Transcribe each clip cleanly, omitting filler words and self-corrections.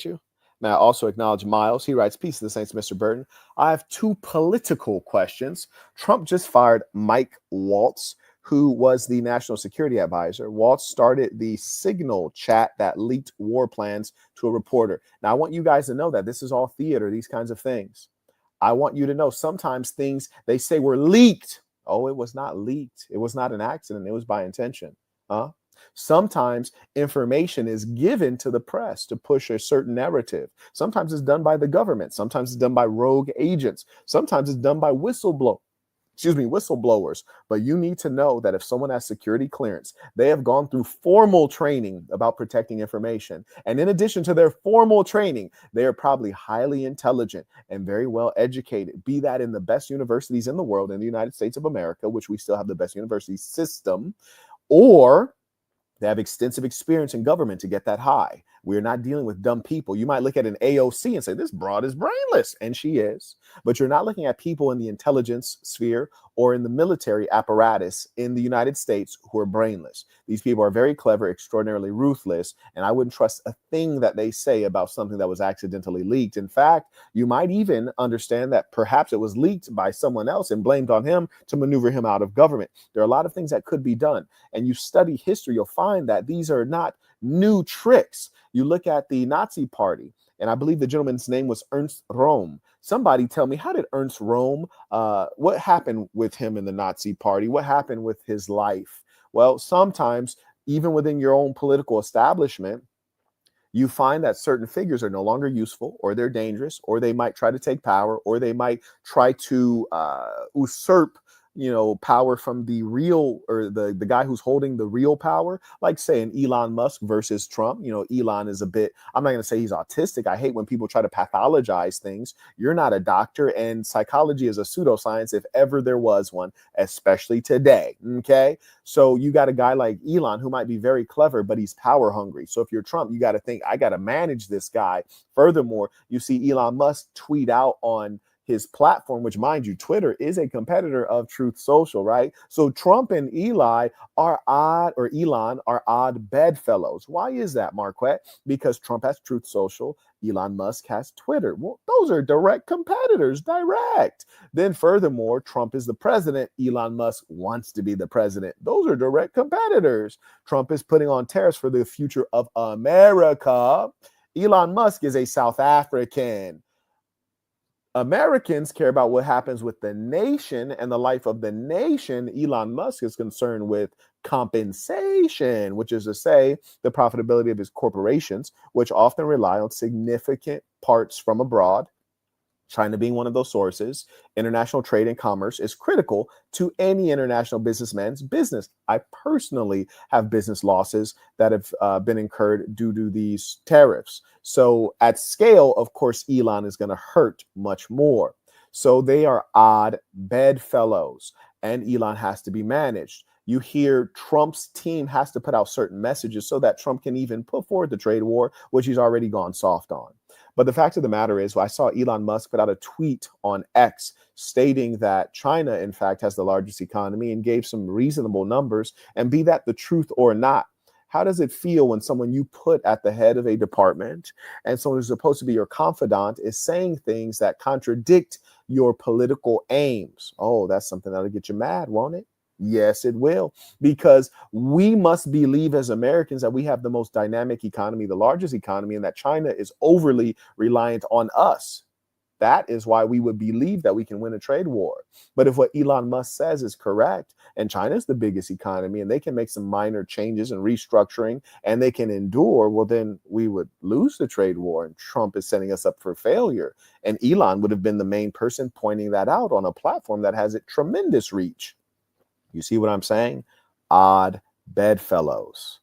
you. May I also acknowledge Miles? He writes, "Peace to the Saints, Mr. Burton. I have two political questions. Trump just fired Mike Waltz, who was the national security advisor. Waltz started the Signal chat that leaked war plans to a reporter. Now, I want you guys to know that this is all theater, these kinds of things. I want you to know sometimes things they say were leaked. Oh, it was not leaked. It was not an accident. It was by intention. Huh? Sometimes information is given to the press to push a certain narrative. Sometimes it's done by the government. Sometimes it's done by rogue agents. Sometimes it's done by whistleblowers. But you need to know that if someone has security clearance, they have gone through formal training about protecting information. And in addition to their formal training, they are probably highly intelligent and very well educated, be that in the best universities in the world, in the United States of America, which we still have the best university system, or they have extensive experience in government to get that high. We're not dealing with dumb people. You might look at an AOC and say, this broad is brainless, and she is. But you're not looking at people in the intelligence sphere or in the military apparatus in the United States who are brainless. These people are very clever, extraordinarily ruthless, and I wouldn't trust a thing that they say about something that was accidentally leaked. In fact, you might even understand that perhaps it was leaked by someone else and blamed on him to maneuver him out of government. There are a lot of things that could be done. And you study history, you'll find that these are not new tricks. You look at the Nazi Party, and I believe the gentleman's name was Ernst Röhm. Somebody tell me, how did Ernst Röhm, what happened with him in the Nazi Party? What happened with his life? Well, sometimes, even within your own political establishment, you find that certain figures are no longer useful, or they're dangerous, or they might try to take power, or they might try to usurp power from the real, or the guy who's holding the real power, like say an Elon Musk versus Trump. Elon is a bit, I'm not going to say he's autistic. I hate when people try to pathologize things. You're not a doctor, and psychology is a pseudoscience if ever there was one, especially today. Okay. So you got a guy like Elon who might be very clever, but he's power hungry. So if you're Trump, you got to think, I got to manage this guy. Furthermore, you see Elon Musk tweet out on his platform, which, mind you, Twitter is a competitor of Truth Social, right? So Trump and Elon are odd bedfellows. Why is that, Marquett? Because Trump has Truth Social, Elon Musk has Twitter. Well, those are direct competitors, direct. Then furthermore, Trump is the president. Elon Musk wants to be the president. Those are direct competitors. Trump is putting on tariffs for the future of America. Elon Musk is a South African. Americans care about what happens with the nation and the life of the nation. Elon Musk is concerned with compensation, which is to say the profitability of his corporations, which often rely on significant parts from abroad. China being one of those sources. International trade and commerce is critical to any international businessman's business. I personally have business losses that have been incurred due to these tariffs. So at scale, of course, Elon is going to hurt much more. So they are odd bedfellows, and Elon has to be managed. You hear Trump's team has to put out certain messages so that Trump can even put forward the trade war, which he's already gone soft on. But the fact of the matter is, I saw Elon Musk put out a tweet on X stating that China, in fact, has the largest economy and gave some reasonable numbers. And be that the truth or not, how does it feel when someone you put at the head of a department and someone who's supposed to be your confidant is saying things that contradict your political aims? Oh, that's something that'll get you mad, won't it? Yes, it will, because we must believe as Americans that we have the most dynamic economy, the largest economy, and that China is overly reliant on us. That is why we would believe that we can win a trade war. But if what Elon Musk says is correct, and China is the biggest economy, and they can make some minor changes and restructuring, and they can endure, well, then we would lose the trade war, and Trump is setting us up for failure. And Elon would have been the main person pointing that out on a platform that has a tremendous reach. You see what I'm saying? Odd bedfellows,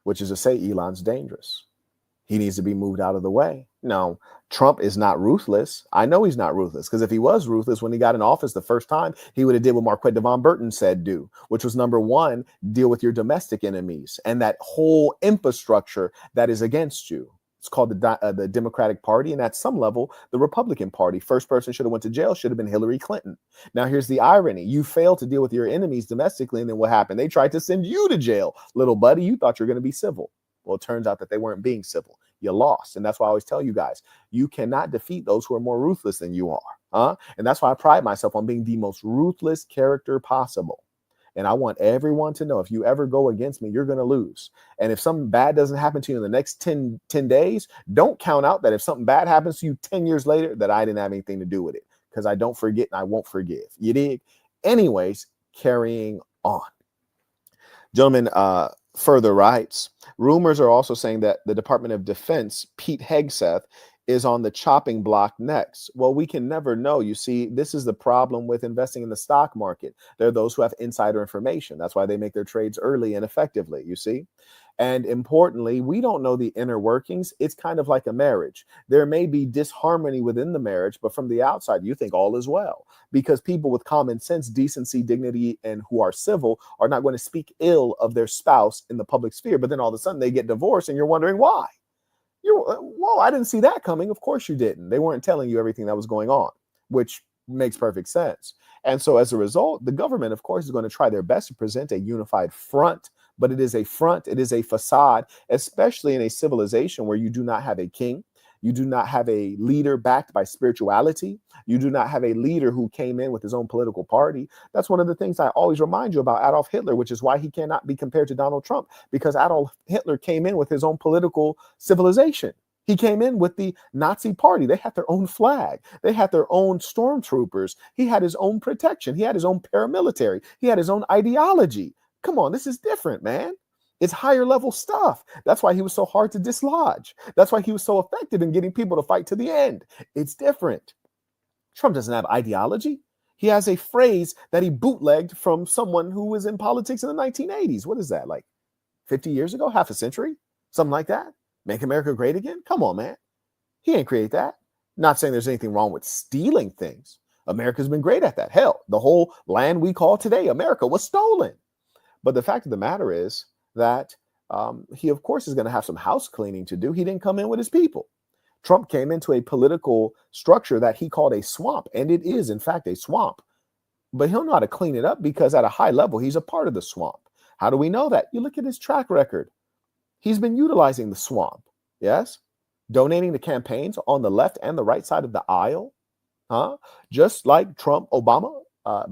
which is to say Elon's dangerous. He needs to be moved out of the way. No, Trump is not ruthless. I know he's not ruthless, because if he was ruthless when he got in office the first time, he would have did what Marquett Devon Burton said do, which was number one, deal with your domestic enemies and that whole infrastructure that is against you. It's called the Democratic Party, and at some level, the Republican Party. First person should have went to jail should have been Hillary Clinton. Now, here's the irony. You failed to deal with your enemies domestically, and then what happened? They tried to send you to jail. Little buddy, you thought you were going to be civil. Well, it turns out that they weren't being civil. you lost. And that's why I always tell you guys, you cannot defeat those who are more ruthless than you are. And that's why I pride myself on being the most ruthless character possible. And I want everyone to know, if you ever go against me, you're going to lose. And if something bad doesn't happen to you in the next 10 days, don't count out that if something bad happens to you 10 years later, that I didn't have anything to do with it, because I don't forget and I won't forgive. You dig? Anyways, carrying on. Gentleman further writes, rumors are also saying that the Department of Defense, Pete Hegseth, is on the chopping block next. Well, we can never know. You see, this is the problem with investing in the stock market. There are those who have insider information. That's why they make their trades early and effectively, you see. And importantly, we don't know the inner workings. It's kind of like a marriage. There may be disharmony within the marriage, but from the outside, you think all is well, because people with common sense, decency, dignity, and who are civil are not going to speak ill of their spouse in the public sphere. But then all of a sudden they get divorced and you're wondering why. Whoa, I didn't see that coming. Of course you didn't. They weren't telling you everything that was going on, which makes perfect sense. And so as a result, the government, of course, is going to try their best to present a unified front, but it is a front, it is a facade, especially in a civilization where you do not have a king. You do not have a leader backed by spirituality. You do not have a leader who came in with his own political party. That's one of the things I always remind you about Adolf Hitler, which is why he cannot be compared to Donald Trump, because Adolf Hitler came in with his own political civilization. He came in with the Nazi party. They had their own flag. They had their own stormtroopers. He had his own protection. He had his own paramilitary. He had his own ideology. Come on, this is different, man. It's higher level stuff. That's why he was so hard to dislodge. That's why he was so effective in getting people to fight to the end. It's different. Trump doesn't have ideology. He has a phrase that he bootlegged from someone who was in politics in the 1980s. What is that, like 50 years ago, half a century? Something like that? Make America great again? Come on, man. He ain't create that. Not saying there's anything wrong with stealing things. America's been great at that. Hell, the whole land we call today America was stolen. But the fact of the matter is that he, of course, is going to have some house cleaning to do. He didn't come in with his people. Trump came into a political structure that he called a swamp, and it is, in fact, a swamp. But he'll know how to clean it up, because at a high level, he's a part of the swamp. How do we know that? You look at his track record. He's been utilizing the swamp, yes? Donating to campaigns on the left and the right side of the aisle, just like Trump, Obama,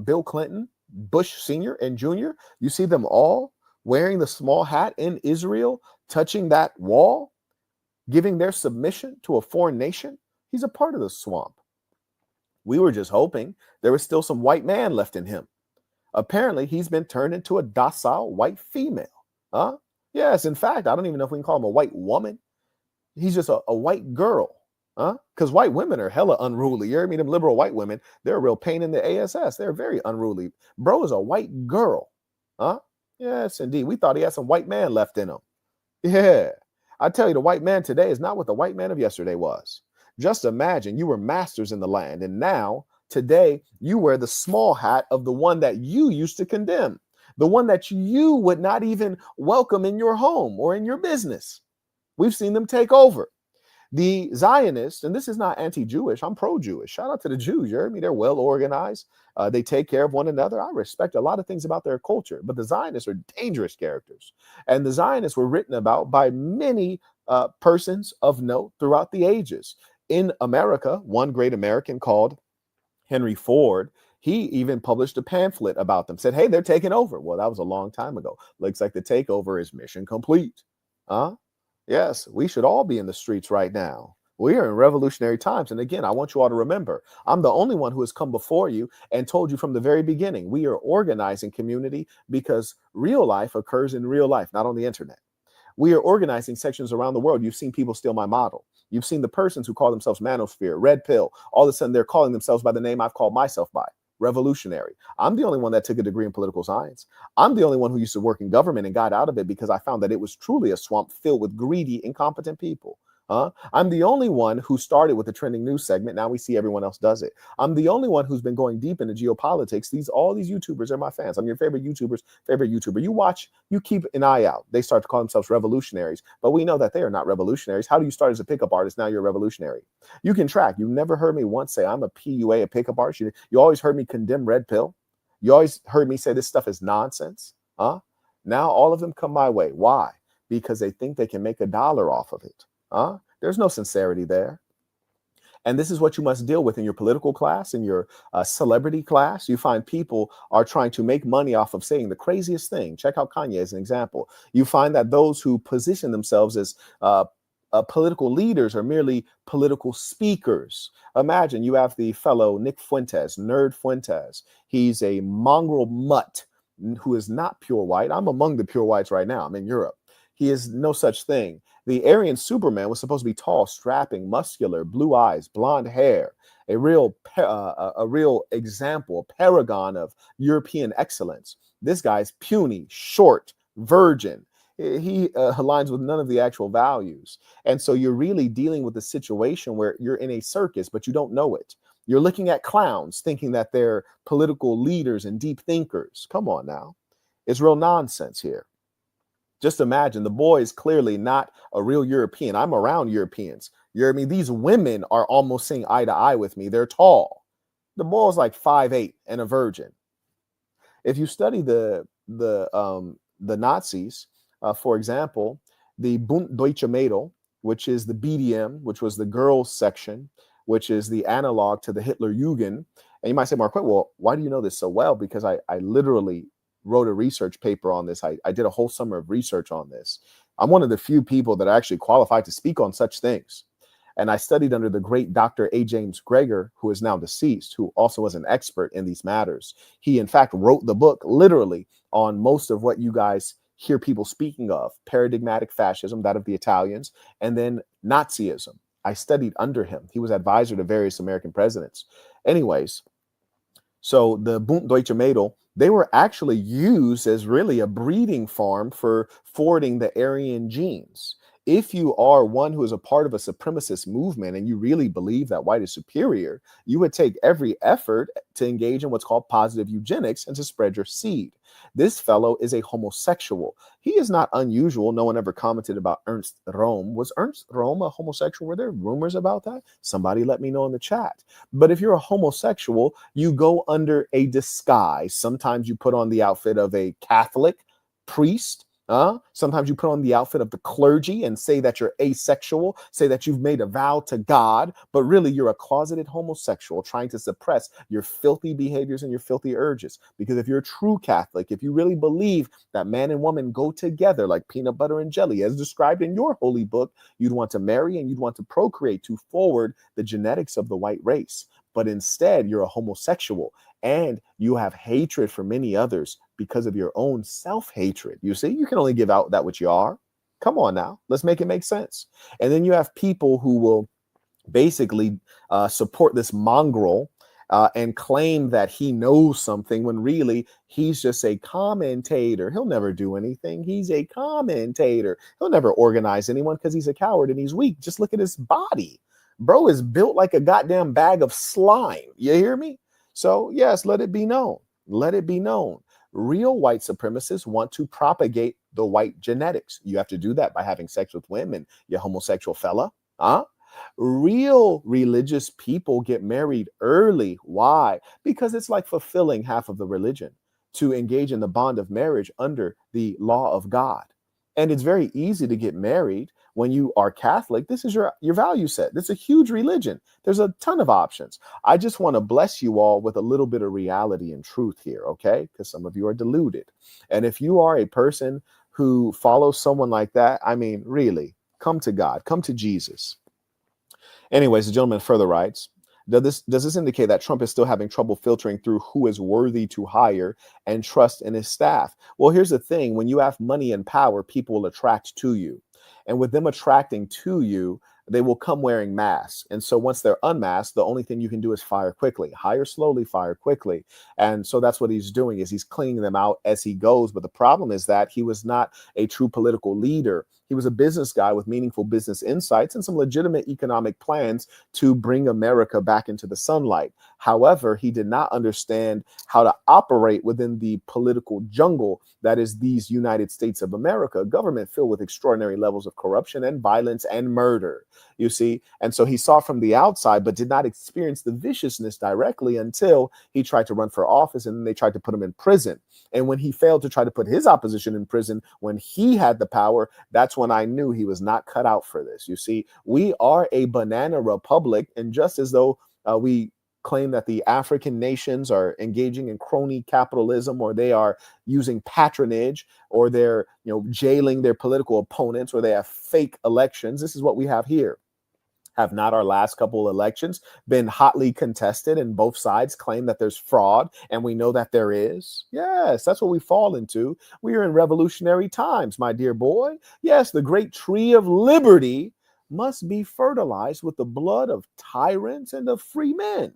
Bill Clinton, Bush Sr. and Jr. You see them all wearing the small hat in Israel, touching that wall, giving their submission to a foreign nation. He's a part of the swamp. We were just hoping there was still some white man left in him. Apparently, he's been turned into a docile white female. Yes, in fact, I don't even know if we can call him a white woman. He's just a white girl. Because white women are hella unruly. You hear me? Them liberal white women, they're a real pain in the ass. They're very unruly. Bro is a white girl. Yes, indeed. We thought he had some white man left in him. Yeah. I tell you, the white man today is not what the white man of yesterday was. Just imagine you were masters in the land, and now, today, you wear the small hat of the one that you used to condemn, the one that you would not even welcome in your home or in your business. We've seen them take over. The Zionists, and this is not anti-Jewish, I'm pro-Jewish. Shout out to the Jews, you heard me? They're well organized. They take care of one another. I respect a lot of things about their culture, but the Zionists are dangerous characters. And the Zionists were written about by many persons of note throughout the ages. In America, one great American called Henry Ford, he even published a pamphlet about them, said, hey, they're taking over. Well, that was a long time ago. Looks like the takeover is mission complete. Yes, we should all be in the streets right now. We are in revolutionary times. And again, I want you all to remember, I'm the only one who has come before you and told you from the very beginning, we are organizing community because real life occurs in real life, not on the internet. We are organizing sections around the world. You've seen people steal my model. You've seen the persons who call themselves manosphere, red pill. All of a sudden, they're calling themselves by the name I've called myself by. Revolutionary. I'm the only one that took a degree in political science. I'm the only one who used to work in government and got out of it because I found that it was truly a swamp filled with greedy, incompetent people. I'm the only one who started with the trending news segment. Now we see everyone else does it. I'm the only one who's been going deep into geopolitics. All these YouTubers are my fans. I'm your favorite YouTuber. You watch, you keep an eye out. They start to call themselves revolutionaries, but we know that they are not revolutionaries. How do you start as a pickup artist? Now you're a revolutionary. You can track. You never heard me once say I'm a PUA, a pickup artist. You always heard me condemn red pill. You always heard me say this stuff is nonsense. Now all of them come my way. Why? Because they think they can make $1 off of it. There's no sincerity there. And this is what you must deal with in your political class, in your celebrity class. You find people are trying to make money off of saying the craziest thing. Check out Kanye as an example. You find that those who position themselves as political leaders are merely political speakers. Imagine you have the fellow Nick Fuentes, Nerd Fuentes. He's a mongrel mutt who is not pure white. I'm among the pure whites right now. I'm in Europe. He is no such thing. The Aryan Superman was supposed to be tall, strapping, muscular, blue eyes, blonde hair, a real example, a paragon of European excellence. This guy's puny, short, virgin. He aligns with none of the actual values. And so you're really dealing with a situation where you're in a circus, but you don't know it. You're looking at clowns thinking that they're political leaders and deep thinkers. Come on now. It's real nonsense here. Just imagine the boy is clearly not a real European. I'm around Europeans. You know what I mean? These women are almost seeing eye to eye with me. They're tall. The boy's like 5'8" and a virgin. If you study the Nazis, for example, the Bund Deutsche Mädel, which is the BDM, which was the girls section, which is the analog to the Hitler Jugend. And you might say, Marquett, well, why do you know this so well? Because I literally wrote a research paper on this. I did a whole summer of research on this. I'm one of the few people that are actually qualified to speak on such things. And I studied under the great Dr. A. James Greger, who is now deceased, who also was an expert in these matters. He, in fact, wrote the book literally on most of what you guys hear people speaking of: paradigmatic fascism, that of the Italians, and then Nazism. I studied under him. He was advisor to various American presidents. Anyways, so the Bund Deutsche Mädel, they were actually used as really a breeding farm for forwarding the Aryan genes. If you are one who is a part of a supremacist movement and you really believe that white is superior, you would take every effort to engage in what's called positive eugenics and to spread your seed. This fellow is a homosexual. He is not unusual. No one ever commented about Ernst Röhm. Was Ernst Röhm a homosexual? Were there rumors about that? Somebody let me know in the chat. But if you're a homosexual, you go under a disguise. Sometimes you put on the outfit of a Catholic priest. Sometimes you put on the outfit of the clergy and say that you're asexual, say that you've made a vow to God, but really you're a closeted homosexual trying to suppress your filthy behaviors and your filthy urges. Because if you're a true Catholic, if you really believe that man and woman go together like peanut butter and jelly, as described in your holy book, you'd want to marry and you'd want to procreate to forward the genetics of the white race. But instead, you're a homosexual and you have hatred for many others because of your own self-hatred. You see, you can only give out that which you are. Come on now, let's make it make sense. And then you have people who will basically support this mongrel and claim that he knows something when really he's just a commentator. He'll never do anything. He's a commentator. He'll never organize anyone because he's a coward and he's weak. Just look at his body. Bro is built like a goddamn bag of slime. You hear me? So yes, let it be known. Let it be known. Real white supremacists want to propagate the white genetics. You have to do that by having sex with women, you homosexual fella. Real religious people get married early. Why? Because it's like fulfilling half of the religion to engage in the bond of marriage under the law of God. And it's very easy to get married when you are Catholic. This is your value set. This is a huge religion. There's a ton of options. I just want to bless you all with a little bit of reality and truth here, okay? Because some of you are deluded. And if you are a person who follows someone like that, I mean, really, come to God, come to Jesus. Anyways, the gentleman further writes, does this indicate that Trump is still having trouble filtering through who is worthy to hire and trust in his staff? Well, here's the thing. When you have money and power, people will attract to you. And with them attracting to you, they will come wearing masks. And so once they're unmasked, the only thing you can do is fire quickly. Hire slowly, fire quickly. And so that's what he's doing, is he's cleaning them out as he goes. But the problem is that he was not a true political leader. He was a business guy with meaningful business insights and some legitimate economic plans to bring America back into the sunlight. However, he did not understand how to operate within the political jungle that is these United States of America, a government filled with extraordinary levels of corruption and violence and murder, you see. And so he saw from the outside, but did not experience the viciousness directly until he tried to run for office, and then they tried to put him in prison. And when he failed to try to put his opposition in prison when he had the power, that's when when I knew he was not cut out for this. You see, we are a banana republic, and just as though we claim that the African nations are engaging in crony capitalism, or they are using patronage, or they're jailing their political opponents, or they have fake elections. This is what we have here. Have not our last couple elections been hotly contested and both sides claim that there's fraud, and we know that there is? Yes, that's what we fall into. We are in revolutionary times, my dear boy. Yes, the great tree of liberty must be fertilized with the blood of tyrants and of free men.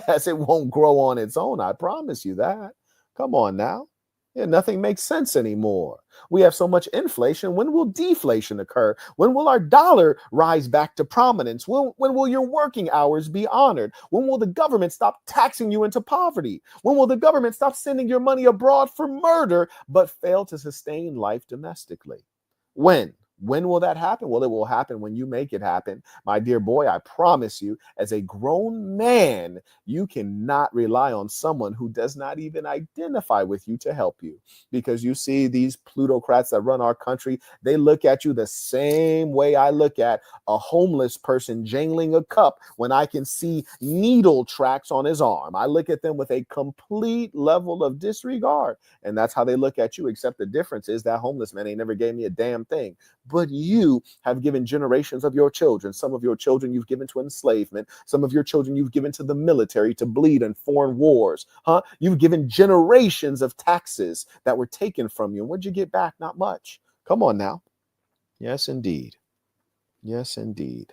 Yes, it won't grow on its own, I promise you that. Come on now. Yeah, nothing makes sense anymore. We have so much inflation. When will deflation occur? When will our dollar rise back to prominence? When will your working hours be honored? When will the government stop taxing you into poverty? When will the government stop sending your money abroad for murder, but fail to sustain life domestically? When? When will that happen? Well, it will happen when you make it happen. My dear boy, I promise you, as a grown man, you cannot rely on someone who does not even identify with you to help you. Because you see, these plutocrats that run our country, they look at you the same way I look at a homeless person jangling a cup when I can see needle tracks on his arm. I look at them with a complete level of disregard. And that's how they look at you, except the difference is that homeless man ain't never gave me a damn thing. But you have given generations of your children. Some of your children you've given to enslavement. Some of your children you've given to the military to bleed in foreign wars. You've given generations of taxes that were taken from you. And what'd you get back? Not much. Come on now. Yes, indeed. Yes, indeed.